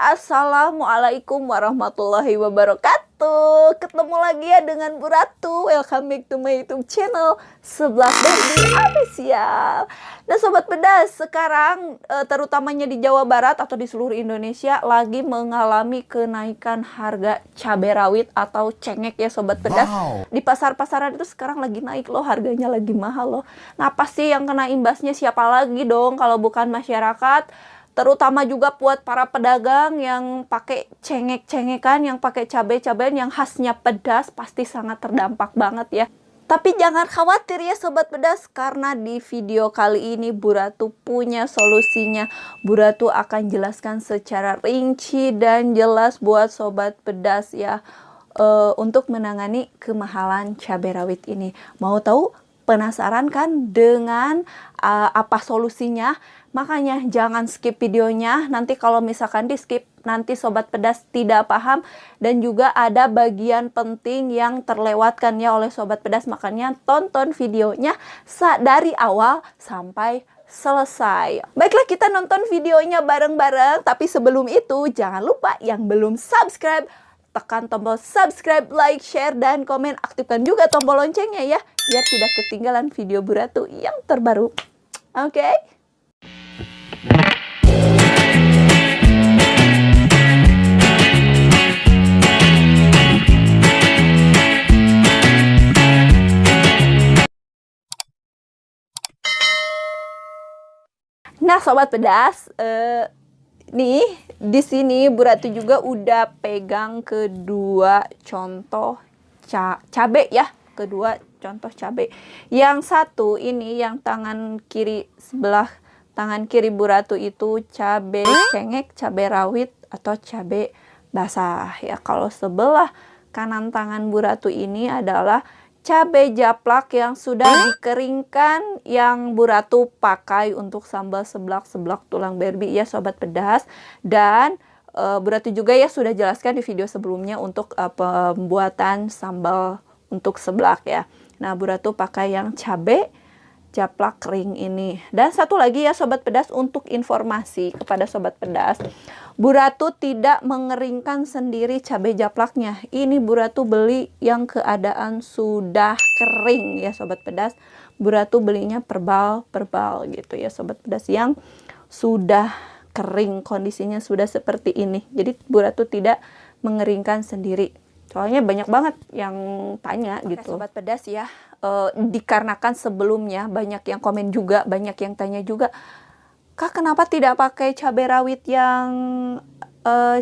Assalamualaikum warahmatullahi wabarakatuh. Ketemu lagi ya dengan Bu Ratu. Welcome back to my YouTube channel Seblak Baby Official. Nah Sobat Pedas, sekarang terutamanya di Jawa Barat atau di seluruh Indonesia lagi mengalami kenaikan harga cabai rawit atau cengek ya Sobat Pedas. Di pasar-pasaran itu sekarang lagi naik loh, harganya lagi mahal loh. Nah apa sih yang kena imbasnya? Siapa lagi dong kalau bukan masyarakat? Terutama juga buat para pedagang yang pakai cengek-cengekan, yang pakai cabai-cabai yang khasnya pedas, pasti sangat terdampak banget ya. Tapi jangan khawatir ya Sobat Pedas, karena di video kali ini Bu Ratu punya solusinya. Bu Ratu akan jelaskan secara rinci dan jelas buat Sobat Pedas ya, untuk menangani kemahalan cabai rawit ini. Mau tahu? Penasaran kan dengan apa solusinya? Makanya jangan skip videonya. Nanti kalau misalkan di skip, nanti Sobat Pedas tidak paham. Dan juga ada bagian penting yang terlewatkan ya oleh Sobat Pedas. Makanya tonton videonya dari awal sampai selesai. Baiklah, kita nonton videonya bareng-bareng. Tapi sebelum itu jangan lupa yang belum subscribe, tekan tombol subscribe, like, share, dan komen. Aktifkan juga tombol loncengnya ya, biar tidak ketinggalan video Bu Ratu yang terbaru. Oke? Nah Sobat Pedas, nih di sini Bu Ratu juga udah pegang kedua contoh cabai ya, kedua contoh cabai. Yang satu ini yang tangan kiri, sebelah tangan kiri Bu Ratu itu cabai cengek, cabai rawit atau cabai basah ya. Kalau sebelah kanan tangan Bu Ratu ini adalah cabai japlak yang sudah dikeringkan, yang Bu Ratu pakai untuk sambal seblak tulang berbi ya Sobat Pedas. Dan Bu Ratu juga ya sudah jelaskan di video sebelumnya untuk pembuatan sambal untuk seblak ya. Nah Bu Ratu pakai yang cabai japlak kering ini. Dan satu lagi ya Sobat Pedas, untuk informasi kepada Sobat Pedas, Bu Ratu tidak mengeringkan sendiri cabai japlaknya. Ini Bu Ratu beli yang keadaan sudah kering ya Sobat Pedas. Bu Ratu belinya perbal gitu ya Sobat Pedas, yang sudah kering, kondisinya sudah seperti ini. Jadi Bu Ratu tidak mengeringkan sendiri. Soalnya banyak banget yang tanya gitu. Sobat Pedas ya, dikarenakan sebelumnya banyak yang komen juga, banyak yang tanya juga, Kak kenapa tidak pakai cabai rawit yang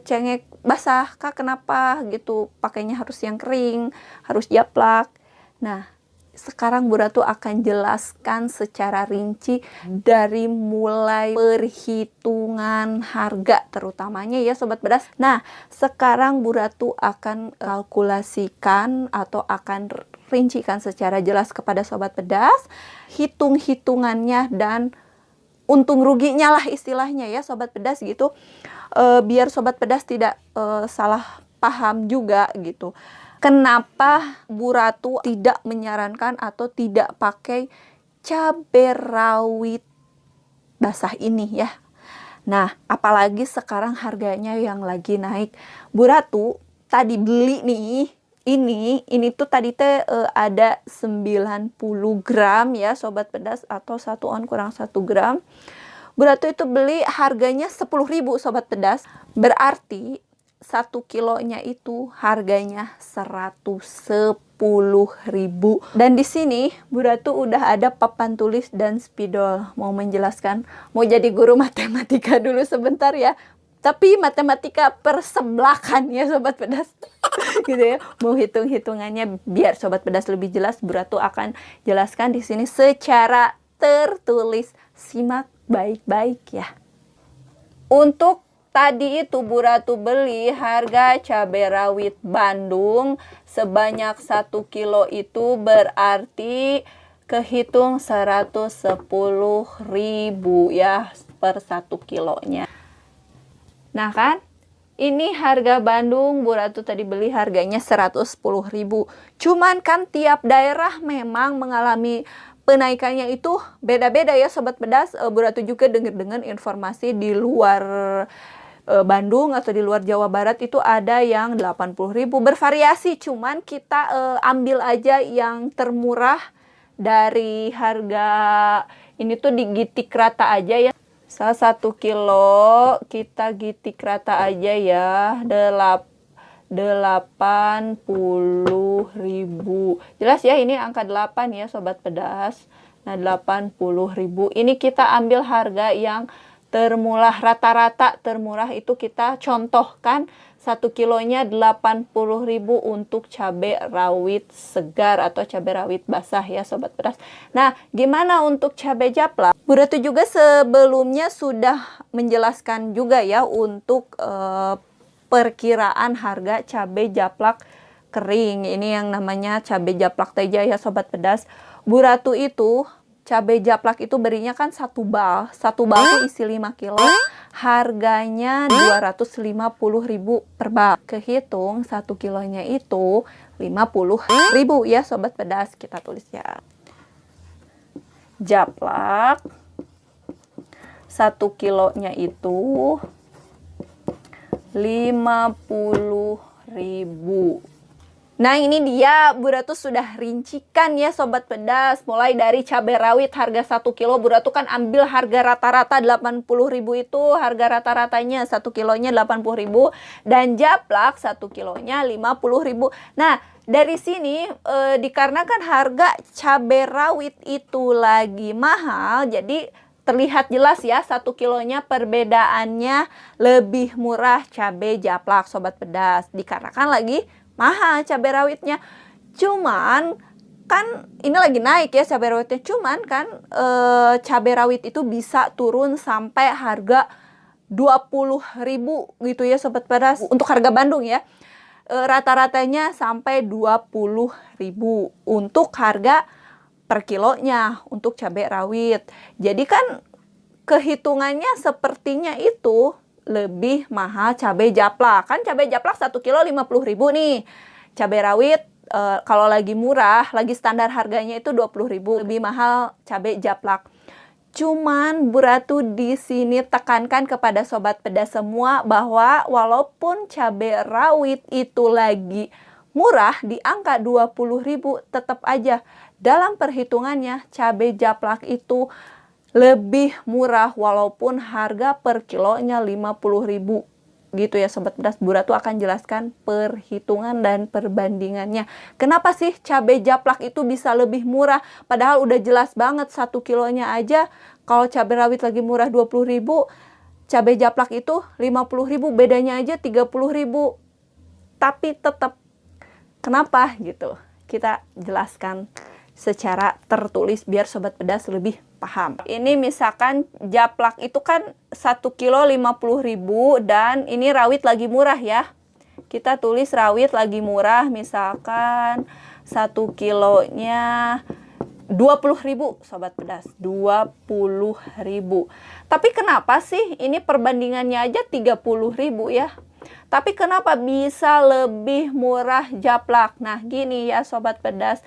cengek basah? Kak kenapa gitu pakainya harus yang kering, harus japlak? Nah sekarang Bu Ratu akan jelaskan secara rinci dari mulai perhitungan harga terutamanya ya Sobat Pedas. Nah sekarang Bu Ratu akan kalkulasikan atau akan rincikan secara jelas kepada Sobat Pedas, hitung-hitungannya dan untung ruginya lah istilahnya ya Sobat Pedas gitu, biar Sobat Pedas tidak salah paham juga gitu. Kenapa Bu Ratu tidak menyarankan atau tidak pakai cabai rawit basah ini ya. Nah apalagi sekarang harganya yang lagi naik. Bu Ratu tadi beli nih, ini tuh tadi ada 90 gram ya Sobat Pedas, atau 1 on kurang 1 gram. Bu Ratu itu beli harganya 10.000 Sobat Pedas. Berarti 1 kilonya itu harganya 110.000. Dan di sini Bu Ratu udah ada papan tulis dan spidol. Mau menjelaskan, mau jadi guru matematika dulu sebentar ya. Tapi matematika perseblakan ya Sobat Pedas. Gitu ya. Mau hitung-hitungannya biar Sobat Pedas lebih jelas, Bu Ratu akan jelaskan di sini secara tertulis. Simak baik-baik ya. Untuk tadi itu Bu Ratu beli harga cabai rawit Bandung sebanyak 1 kilo itu berarti kehitung 110.000 ya per 1 kilonya. Nah kan, ini harga Bandung Bu Ratu tadi beli harganya 110.000. Cuman kan tiap daerah memang mengalami penaikannya itu beda-beda ya Sobat Pedas. Bu Ratu juga dengar-dengar informasi di luar Bandung atau di luar Jawa Barat itu ada yang 80.000, bervariasi, cuman kita ambil aja yang termurah dari harga ini tuh di Gitik Rata aja ya. Salah 1 kilo kita Gitik Rata aja ya, 80.000. Jelas ya ini angka 8 ya Sobat Pedas. Nah 80.000 ini kita ambil harga yang termurah, rata-rata termurah itu kita contohkan 1 kilonya 80.000 untuk cabai rawit segar atau cabai rawit basah ya Sobat Pedas. Nah gimana untuk cabai japlak? Bu Ratu juga sebelumnya sudah menjelaskan juga ya untuk perkiraan harga cabai japlak kering. Ini yang namanya cabai japlak teja ya Sobat Pedas. Bu Ratu itu cabai japlak itu berinya kan satu bal tuh isi 5 kilo, harganya 250.000 per bal. Kehitung 1 kilonya itu 50.000 ya Sobat Pedas. Kita tulis ya. Japlak 1 kilonya itu 50.000. Nah ini dia Bu Ratu sudah rincikan ya Sobat Pedas. Mulai dari cabai rawit harga 1 kilo, Bu Ratu kan ambil harga rata-rata 80.000 itu harga rata-ratanya 1 kilonya 80.000, dan japlak 1 kilonya 50.000. Nah dari sini dikarenakan harga cabai rawit itu lagi mahal, jadi terlihat jelas ya 1 kilonya perbedaannya lebih murah cabai japlak Sobat Pedas, dikarenakan lagi mahal cabai rawitnya. Cuman kan ini lagi naik ya cabai rawitnya, cuman kan cabai rawit itu bisa turun sampai harga 20.000 gitu ya Sobat Pedas. Untuk harga Bandung ya, rata-ratanya sampai 20.000 untuk harga per kilonya untuk cabai rawit. Jadi kan kehitungannya sepertinya itu lebih mahal cabai japlak. Kan cabai japlak 1 kilo 50.000 nih. Cabai rawit kalau lagi murah, lagi standar harganya itu 20.000, lebih mahal cabai japlak. Cuman Bu Ratu di sini tekankan kepada Sobat Pedas semua bahwa walaupun cabai rawit itu lagi murah di angka 20.000, tetap aja dalam perhitungannya cabai japlak itu lebih murah walaupun harga per kilonya 50.000 gitu ya Sobat Pedas. Bu Ratu akan jelaskan perhitungan dan perbandingannya. Kenapa sih cabai japlak itu bisa lebih murah? Padahal udah jelas banget 1 kilonya aja kalau cabai rawit lagi murah 20.000, cabai japlak itu 50.000, bedanya aja 30.000. Tapi tetap kenapa gitu? Kita jelaskan secara tertulis biar Sobat Pedas lebih paham. Ini misalkan japlak itu kan 1 kilo 50.000 dan ini rawit lagi murah ya. Kita tulis rawit lagi murah, misalkan 1 kilonya 20.000 Sobat Pedas, 20.000. Tapi kenapa sih ini perbandingannya aja 30.000 ya? Tapi kenapa bisa lebih murah japlak? Nah gini ya Sobat Pedas,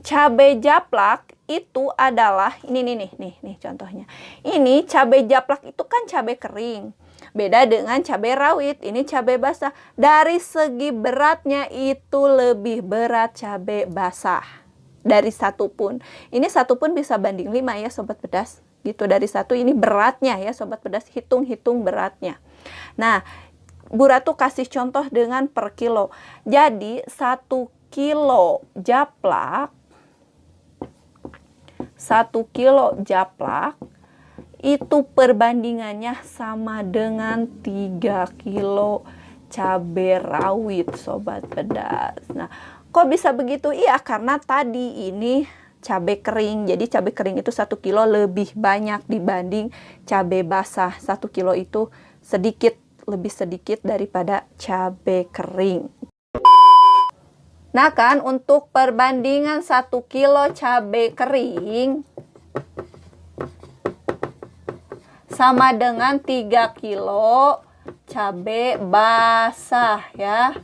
cabai japlak itu adalah ini nih contohnya. Ini cabai japlak itu kan cabai kering. Beda dengan cabai rawit, ini cabai basah. Dari segi beratnya itu lebih berat cabai basah. Dari satu pun. Ini satu pun bisa banding 5 ya Sobat Pedas. Gitu dari satu ini beratnya ya Sobat Pedas, hitung-hitung beratnya. Nah, Bu Ratu kasih contoh dengan per kilo. Jadi 1 kilo japlak 1 kilo japlak itu perbandingannya sama dengan 3 kilo cabai rawit Sobat Pedas. Nah, kok bisa begitu? Iya, karena tadi ini cabai kering. Jadi cabai kering itu 1 kilo lebih banyak dibanding cabai basah. 1 kilo itu lebih sedikit daripada cabai kering. Nah kan untuk perbandingan 1 kilo cabai kering sama dengan 3 kilo cabai basah ya.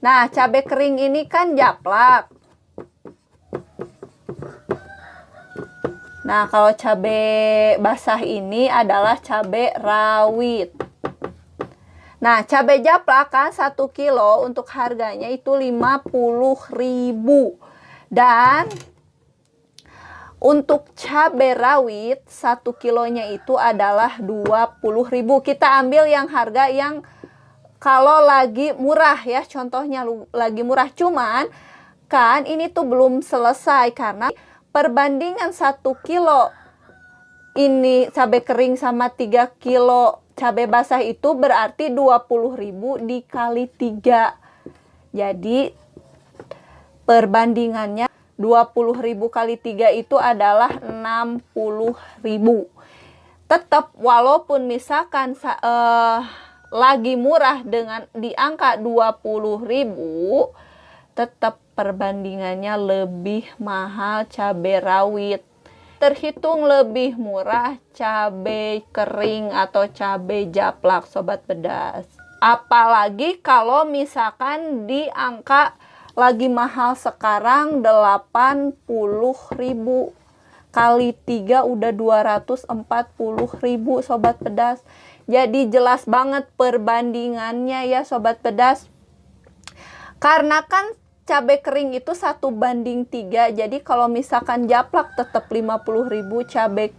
Nah cabai kering ini kan japlak. Nah kalau cabai basah ini adalah cabai rawit. Nah, cabai japlak kan 1 kilo untuk harganya itu 50.000. Dan untuk cabai rawit 1 kilonya itu adalah 20.000. Kita ambil yang harga yang kalau lagi murah ya, contohnya lagi murah. Cuman kan ini tuh belum selesai karena perbandingan 1 kilo ini cabai kering sama 3 kilo cabai basah itu berarti 20.000 dikali 3. Jadi perbandingannya 20.000 kali 3 itu adalah 60.000. Tetap walaupun misalkan lagi murah dengan di angka 20.000, tetap perbandingannya lebih mahal cabai rawit. Terhitung lebih murah cabai kering atau cabai japlak, sobat pedas. Apalagi kalau misalkan di angka lagi mahal sekarang 80.000. Kali 3 udah 240.000, sobat pedas. Jadi jelas banget perbandingannya ya, sobat pedas. Karena kan cabai kering itu 1:3. Jadi kalau misalkan japlak tetap 50.000,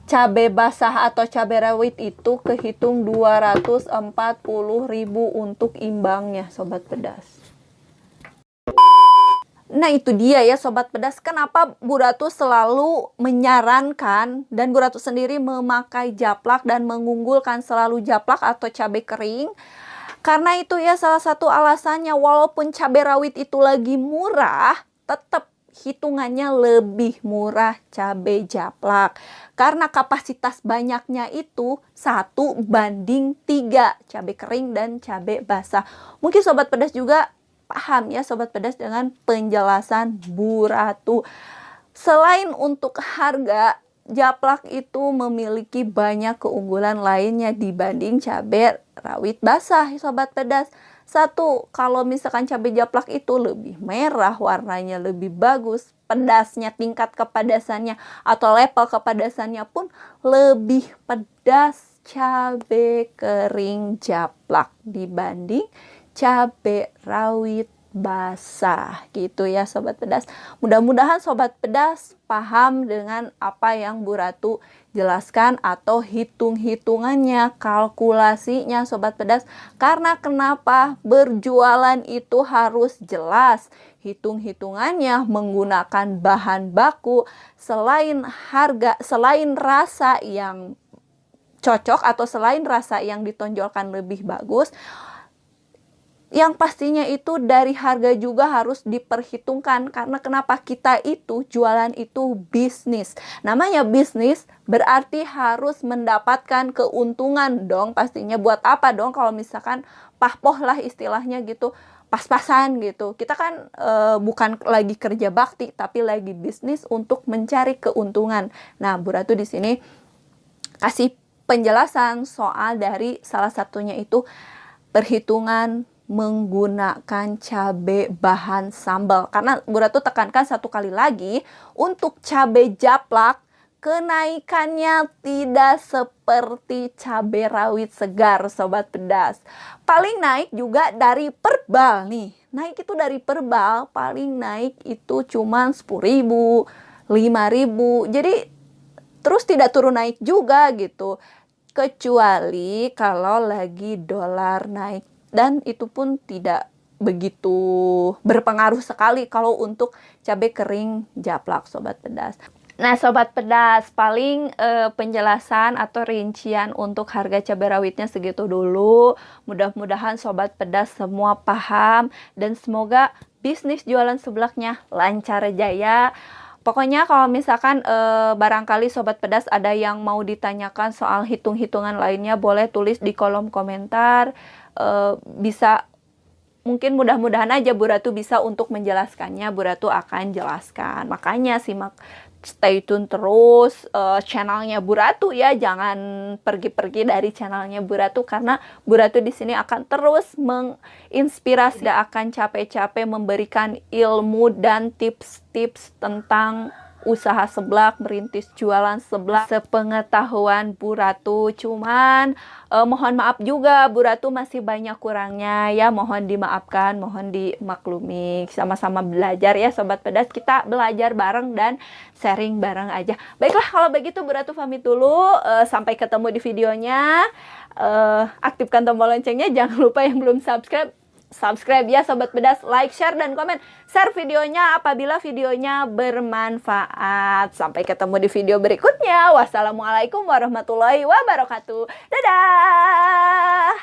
cabai basah atau cabai rawit itu kehitung 240.000 untuk imbangnya, sobat pedas. Nah itu dia ya sobat pedas, kenapa Bu Ratu selalu menyarankan dan Bu Ratu sendiri memakai japlak dan mengunggulkan selalu japlak atau cabai kering. Karena itu ya salah satu alasannya, walaupun cabai rawit itu lagi murah, tetap hitungannya lebih murah cabai japlak. Karena kapasitas banyaknya itu 1:3 cabai kering dan cabai basah. Mungkin sobat pedas juga paham ya sobat pedas dengan penjelasan Bu Ratu. Selain untuk harga, japlak itu memiliki banyak keunggulan lainnya dibanding cabai rawit basah, sobat pedas. Satu, kalau misalkan cabai japlak itu lebih merah, warnanya lebih bagus, pedasnya, tingkat kepedasannya atau level kepedasannya pun lebih pedas cabai kering japlak dibanding cabai rawit basah gitu ya sobat pedas. Mudah-mudahan sobat pedas paham dengan apa yang Bu Ratu jelaskan atau hitung-hitungannya, kalkulasinya sobat pedas. Karena kenapa berjualan itu harus jelas, hitung-hitungannya menggunakan bahan baku, selain harga, selain rasa yang cocok atau selain rasa yang ditonjolkan lebih bagus, yang pastinya itu dari harga juga harus diperhitungkan. Karena kenapa, kita itu jualan itu bisnis. Namanya bisnis berarti harus mendapatkan keuntungan dong pastinya. Buat apa dong kalau misalkan pahpoh lah istilahnya gitu, pas-pasan gitu. Kita kan bukan lagi kerja bakti tapi lagi bisnis untuk mencari keuntungan. Nah, Bu Ratu di sini kasih penjelasan soal dari salah satunya itu perhitungan menggunakan cabai bahan sambal. Karena Bu Ratu tekankan satu kali lagi, untuk cabai japlak kenaikannya tidak seperti cabai rawit segar sobat pedas. Paling naik juga dari perbal nih. Naik itu dari perbal, paling naik itu cuma 10.000, 5.000. Jadi terus tidak turun naik juga gitu. Kecuali kalau lagi dolar naik. Dan itu pun tidak begitu berpengaruh sekali kalau untuk cabai kering japlak sobat pedas. Nah sobat pedas, paling penjelasan atau rincian untuk harga cabai rawitnya segitu dulu. Mudah-mudahan sobat pedas semua paham dan semoga bisnis jualan seblaknya lancar jaya. Pokoknya kalau misalkan barangkali sobat pedas ada yang mau ditanyakan soal hitung-hitungan lainnya, boleh tulis di kolom komentar. Bisa, mungkin mudah-mudahan aja Bu Ratu bisa untuk menjelaskannya. Bu Ratu akan jelaskan. Makanya simak, stay tune terus channelnya Bu Ratu ya. Jangan pergi-pergi dari channelnya Bu Ratu, karena Bu Ratu di sini akan terus menginspirasi, tidak akan capek-capek memberikan ilmu dan tips-tips tentang usaha seblak, merintis jualan seblak sepengetahuan Bu Ratu. Cuman mohon maaf juga Bu Ratu masih banyak kurangnya ya, mohon dimaafkan, mohon dimaklumi. Sama-sama belajar ya Sobat Pedas, kita belajar bareng dan sharing bareng aja. Baiklah kalau begitu Bu Ratu pamit dulu, sampai ketemu di videonya. Aktifkan tombol loncengnya, jangan lupa yang belum subscribe ya Sobat Pedas, like, share, dan komen. Share videonya apabila videonya bermanfaat. Sampai ketemu di video berikutnya. Wassalamualaikum warahmatullahi wabarakatuh. Dadah.